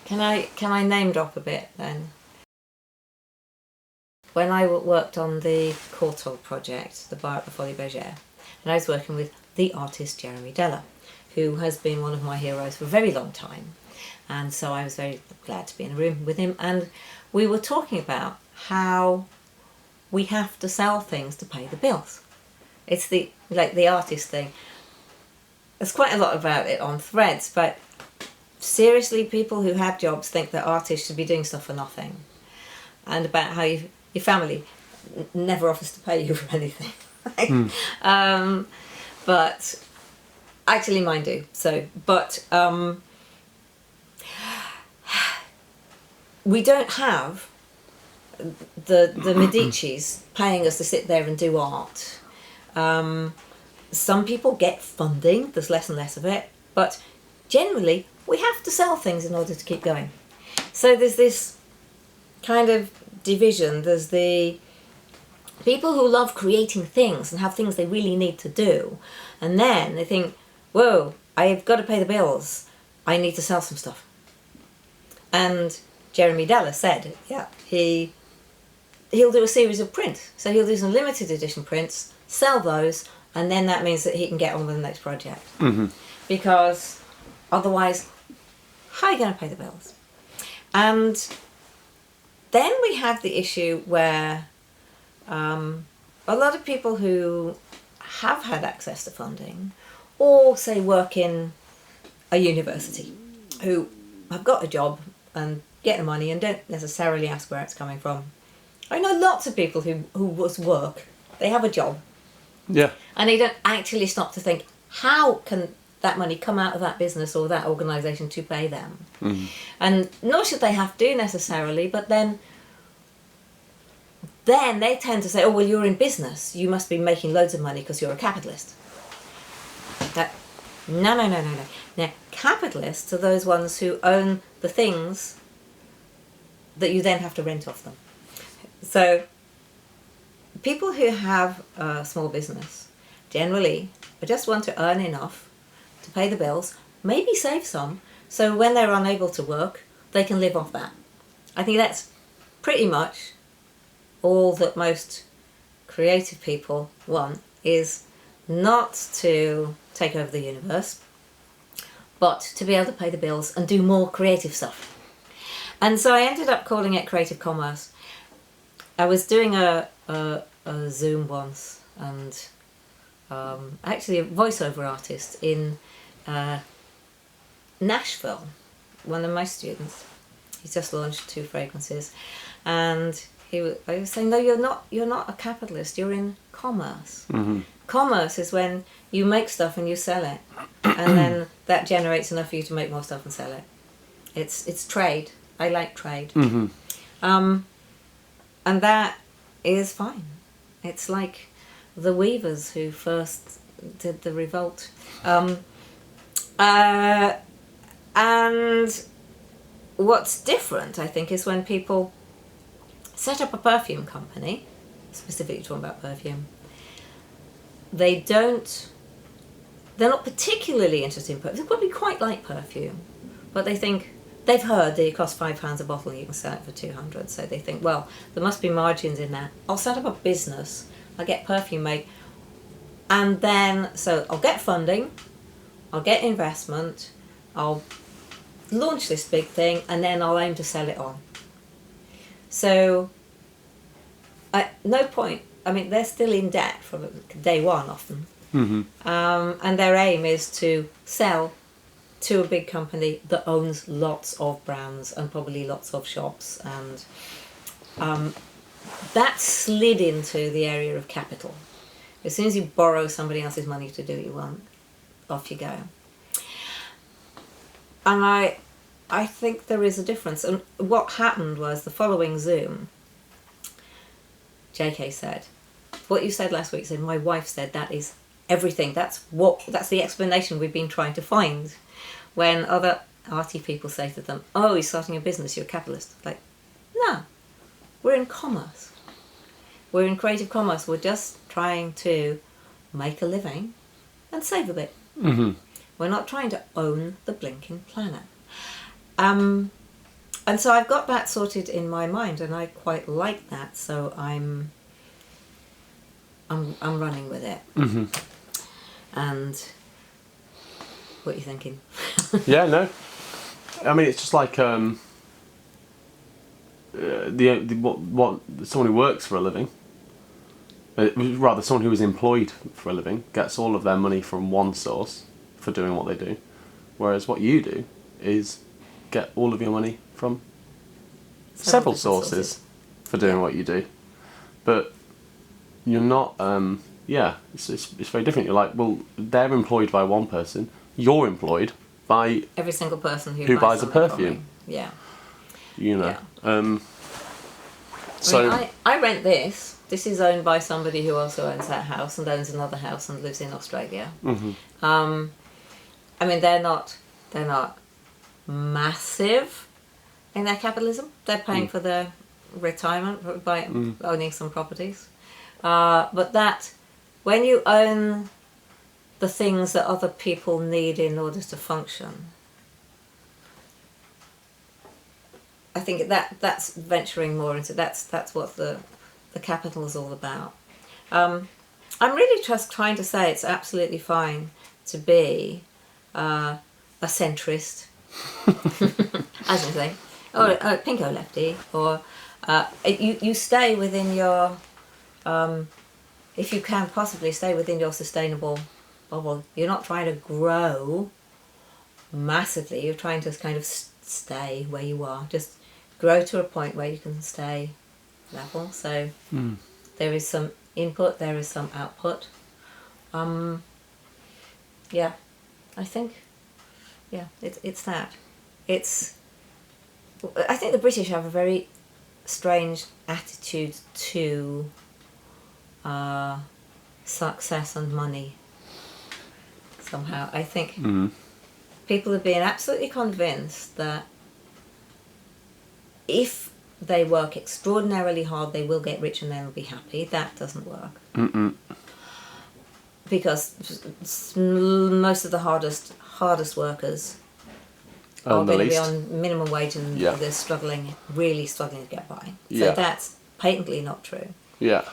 Can I name drop a bit then? When I worked on the Courtauld project, the bar at the Folie Bergère, and I was working with the artist Jeremy Deller, who has been one of my heroes for a very long time. And so I was very glad to be in a room with him, and we were talking about how we have to sell things to pay the bills. It's the artist thing. There's quite a lot about it on Threads, but seriously, people who have jobs think that artists should be doing stuff for nothing, and about how your family never offers to pay you for anything. But actually mine do. So, but we don't have the Medicis paying us to sit there and do art. Some people get funding, there's less and less of it, but generally we have to sell things in order to keep going. So there's this kind of division. There's the people who love creating things and have things they really need to do, and then they think, whoa, I've got to pay the bills, I need to sell some stuff. And Jeremy Deller said, yeah, he'll do a series of prints. So he'll do some limited edition prints, sell those, and then that means that he can get on with the next project. Mm-hmm. Because otherwise, how are you going to pay the bills? And then we have the issue where a lot of people who have had access to funding, or say work in a university, who have got a job and get the money and don't necessarily ask where it's coming from. I know lots of people who work, they have a job, yeah, and they don't actually stop to think, how can that money come out of that business or that organisation to pay them? Mm-hmm. And nor should they have to necessarily, but then they tend to say, oh, well, you're in business, you must be making loads of money because you're a capitalist. No. Now, capitalists are those ones who own the things that you then have to rent off them. So people who have a small business generally just want to earn enough to pay the bills, maybe save some, so when they're unable to work, they can live off that. I think that's pretty much all that most creative people want, is not to take over the universe, but to be able to pay the bills and do more creative stuff. And so I ended up calling it creative commerce. I was doing a Zoom once, and actually a voiceover artist in Nashville, one of my students. He's just launched 2 fragrances, and I was saying, no, you're not a capitalist, you're in commerce. Mm-hmm. Commerce is when you make stuff and you sell it, and then that generates enough for you to make more stuff and sell it. It's trade. I like trade. Mm-hmm. And that is fine. It's like the weavers who first did the revolt. And what's different, I think, is when people set up a perfume company, specifically talking about perfume, they're not particularly interested in perfume. They probably quite like perfume, but they think, they've heard that it costs £5 a bottle and you can sell it for 200, so they think, well, there must be margins in that. I'll set up a business, I'll get perfume made, and then, so I'll get funding, I'll get investment, I'll launch this big thing, and then I'll aim to sell it on. So, at no point, I mean, they're still in debt from day one often. Mm-hmm. And their aim is to sell to a big company that owns lots of brands and probably lots of shops, and that slid into the area of capital. As soon as you borrow somebody else's money to do what you want, off you go. And I think there is a difference. And what happened was, the following Zoom, JK said, what you said last week, said my wife said, that is everything. That's the explanation we've been trying to find. When other arty people say to them, oh, you're starting a business, you're a capitalist. Like, no, we're in commerce. We're in creative commerce. We're just trying to make a living and save a bit. Mm-hmm. We're not trying to own the blinking planet. And so I've got that sorted in my mind, and I quite like that. So I'm running with it. Mm-hmm. And what are you thinking? Yeah, no. I mean, it's just like what someone who works for a living, rather someone who is employed for a living, gets all of their money from one source for doing what they do, whereas what you do is get all of your money from several sources for doing what you do. But you're not. It's very different. You're like, well, they're employed by one person. You're employed by every single person who buys a perfume. Yeah. You know. Yeah. So I rent this. This is owned by somebody who also owns that house and owns another house and lives in Australia. Mm-hmm. I mean, they're not massive in their capitalism. They're paying for their retirement by owning some properties. But that, when you own the things that other people need in order to function, I think that's venturing more into that's what the capital is all about. I'm really just trying to say it's absolutely fine to be a centrist, as you say, or a pinko lefty, or you stay within your, if you can possibly stay within your sustainable bubble. You're not trying to grow massively. You're trying to kind of stay where you are. Just grow to a point where you can stay level. So there is some input, there is some output. Yeah, I think, yeah, it's that. I think the British have a very strange attitude to success and money. Somehow, I think people have been absolutely convinced that if they work extraordinarily hard, they will get rich and they'll be happy. That doesn't work. Mm-mm. Because most of the hardest workers are going to be on minimum wage and they're really struggling to get by. So that's patently not true. Yeah.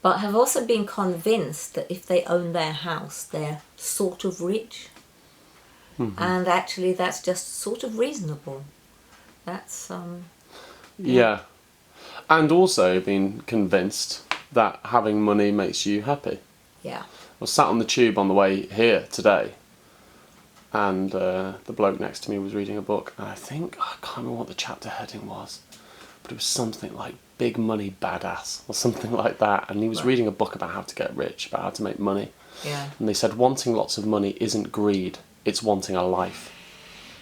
But have also been convinced that if they own their house, they're sort of rich. Mm-hmm. And actually that's just sort of reasonable. That's yeah. And also been convinced that having money makes you happy. Yeah. I was sat on the tube on the way here today, and the bloke next to me was reading a book, and I can't remember what the chapter heading was, but it was something like Big Money Badass or something like that, and he was reading a book about how to get rich, about how to make money. Yeah. And they said wanting lots of money isn't greed, it's wanting a life.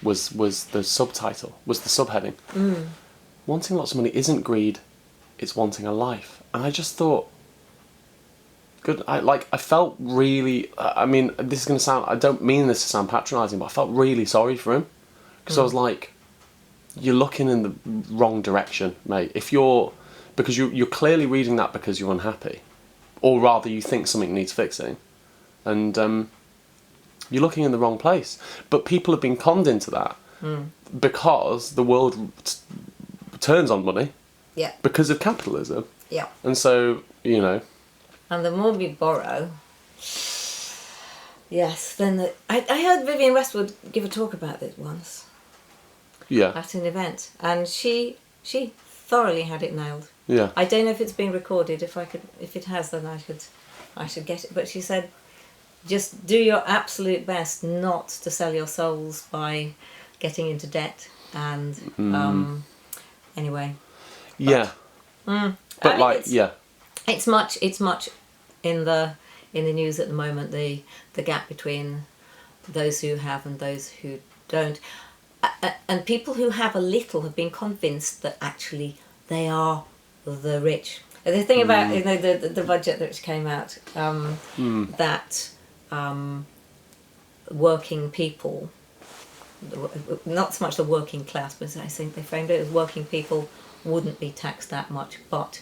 Was the subtitle, was the subheading. Wanting lots of money isn't greed, it's wanting a life. And I just thought, I felt really, I mean, this is going to sound, I don't mean this to sound patronising, but I felt really sorry for him. Because I was like, you're looking in the wrong direction, mate. Because you're clearly reading that because you're unhappy. Or rather, you think something needs fixing. And you're looking in the wrong place. But people have been conned into that because the world turns on money. Yeah. Because of capitalism. Yeah. And so, you know. And the more we borrow, yes, then I heard Vivienne Westwood give a talk about this once. Yeah. At an event, and she thoroughly had it nailed. Yeah. I don't know if it's been recorded. If it has, then I should get it. But she said, just do your absolute best not to sell your souls by getting into debt. And anyway. Yeah. But it's much in the news at the moment. The gap between those who have and those who don't, and people who have a little have been convinced that actually they are the rich. The thing about the budget that came out, that working people, not so much the working class, but I think they framed it as working people wouldn't be taxed that much, but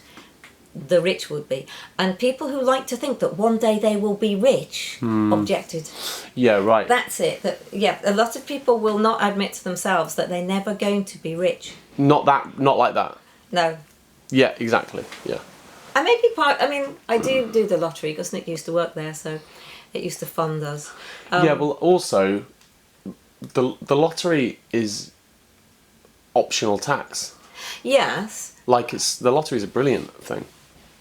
the rich would be. And people who like to think that one day they will be rich objected. Yeah, right. That's it. A lot of people will not admit to themselves that they're never going to be rich. Not like that. No. Yeah, exactly. Yeah. I may be I do the lottery because Nick used to work there, so it used to fund us. Yeah, well, also, the lottery is optional tax. Yes. Like, the lottery is a brilliant thing.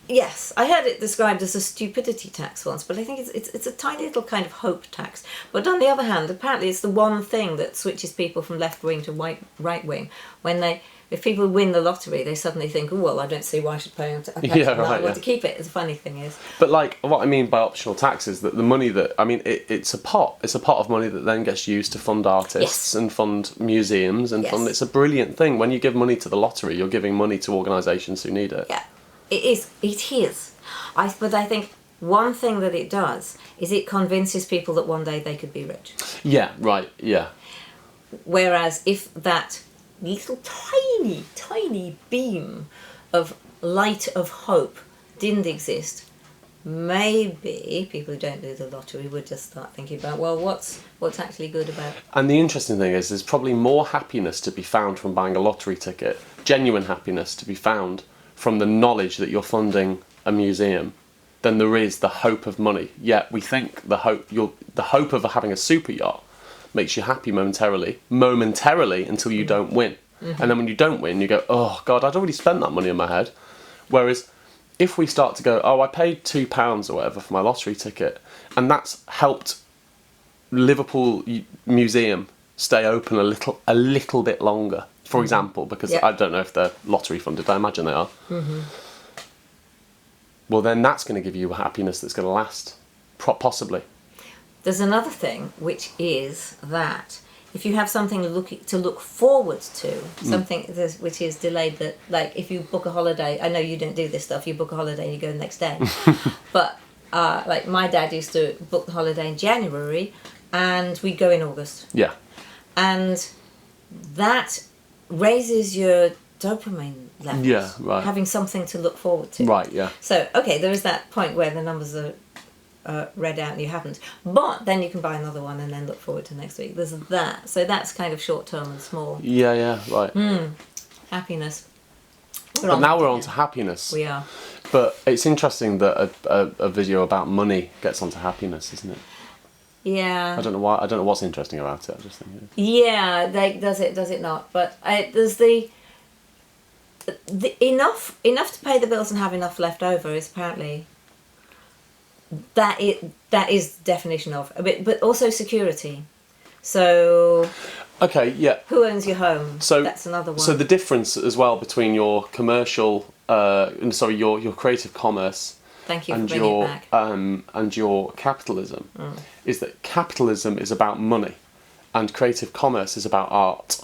Yes, I heard it described as a stupidity tax once, but I think it's a tiny little kind of hope tax. But on the other hand, apparently it's the one thing that switches people from left wing to right wing. If people win the lottery, they suddenly think, oh, well, I don't see why I should pay a tax. I want to keep it. The funny thing is. But like, what I mean by optional tax is that the money that, it's a pot. It's a pot of money that then gets used to fund artists and fund museums and fund. It's a brilliant thing. When you give money to the lottery, you're giving money to organisations who need it. Yeah, it is. But I think one thing that it does is it convinces people that one day they could be rich. Yeah, right, yeah. Whereas if that little tiny beam of light of hope didn't exist, maybe people who don't do the lottery would just start thinking about, well, what's actually good about it? And the interesting thing is there's probably more happiness to be found from buying a lottery ticket, genuine happiness to be found from the knowledge that you're funding a museum, than there is the hope of money. Yet we think the hope of having a super yacht makes you happy momentarily until you don't win. And then when you don't win, you go, oh God, I'd already spent that money in my head. Whereas if we start to go, oh, I paid £2 or whatever for my lottery ticket, and that's helped Liverpool Museum stay open a little bit longer, for example, because I don't know if they're lottery funded, I imagine they are. Well, then that's going to give you a happiness that's going to last, possibly. There's another thing, which is that if you have something to look forward to, something which is delayed, that, like, if you book a holiday, I know you don't do this stuff, you book a holiday and you go the next day, but like my dad used to book the holiday in January and we'd go in August. Yeah. And that raises your dopamine levels. Yeah, right. Having something to look forward to. Right, yeah. So, okay, there is that point where the numbers are read out and you haven't. But then you can buy another one and then look forward to next week. There's that. So that's kind of short term and small. Yeah, right. Happiness. But now we're on to happiness. We are. But it's interesting that a video about money gets onto happiness, isn't it? Yeah. I don't know why. I don't know what's interesting about it. I just think it is. Yeah, does it not? But there's the enough to pay the bills and have enough left over is apparently that is the definition of a bit, but also security. So. Okay. Yeah. Who owns your home? So that's another one. So the difference as well between your commercial, your creative commerce. Thank you for bringing it back. And your capitalism is that capitalism is about money, and creative commerce is about art.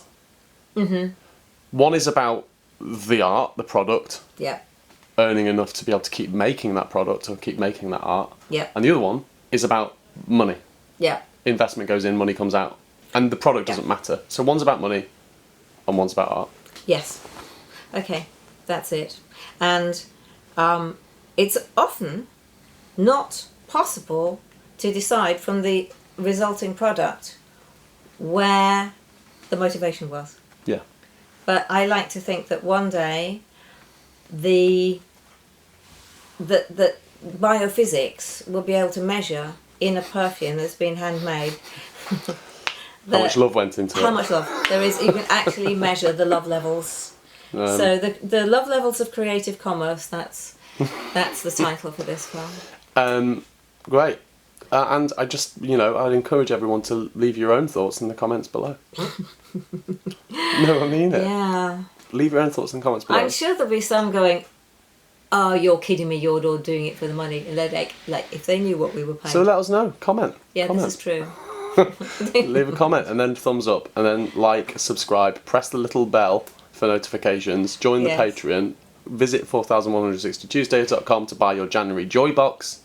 Mm-hmm. One is about the art, the product. Yeah. Earning enough to be able to keep making that product or keep making that art. Yeah. And the other one is about money. Yeah. Investment goes in, money comes out, and the product doesn't matter. So one's about money, and one's about art. Yes. Okay, that's it. And it's often not possible to decide from the resulting product where the motivation was. Yeah. But I like to think that one day the biophysics will be able to measure in a perfume that's been handmade how much love went into it. How much love there is. You can actually measure the love levels. So the love levels of creative commerce, that's the title for this film. Great. And I just, I'd encourage everyone to leave your own thoughts in the comments below. No, I mean it. Yeah. Leave your own thoughts in the comments below. I'm sure there'll be some going, oh, you're kidding me, you're all doing it for the money. And they're like, if they knew what we were paying. So let us know. Comment. Yeah, comment. This is true. Leave a comment and then thumbs up and then like, subscribe, press the little bell for notifications, join the Patreon, visit 4160tuesdays.com to buy your January Joy Box.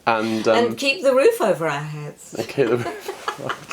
And keep the roof over our heads. Okay, the roof.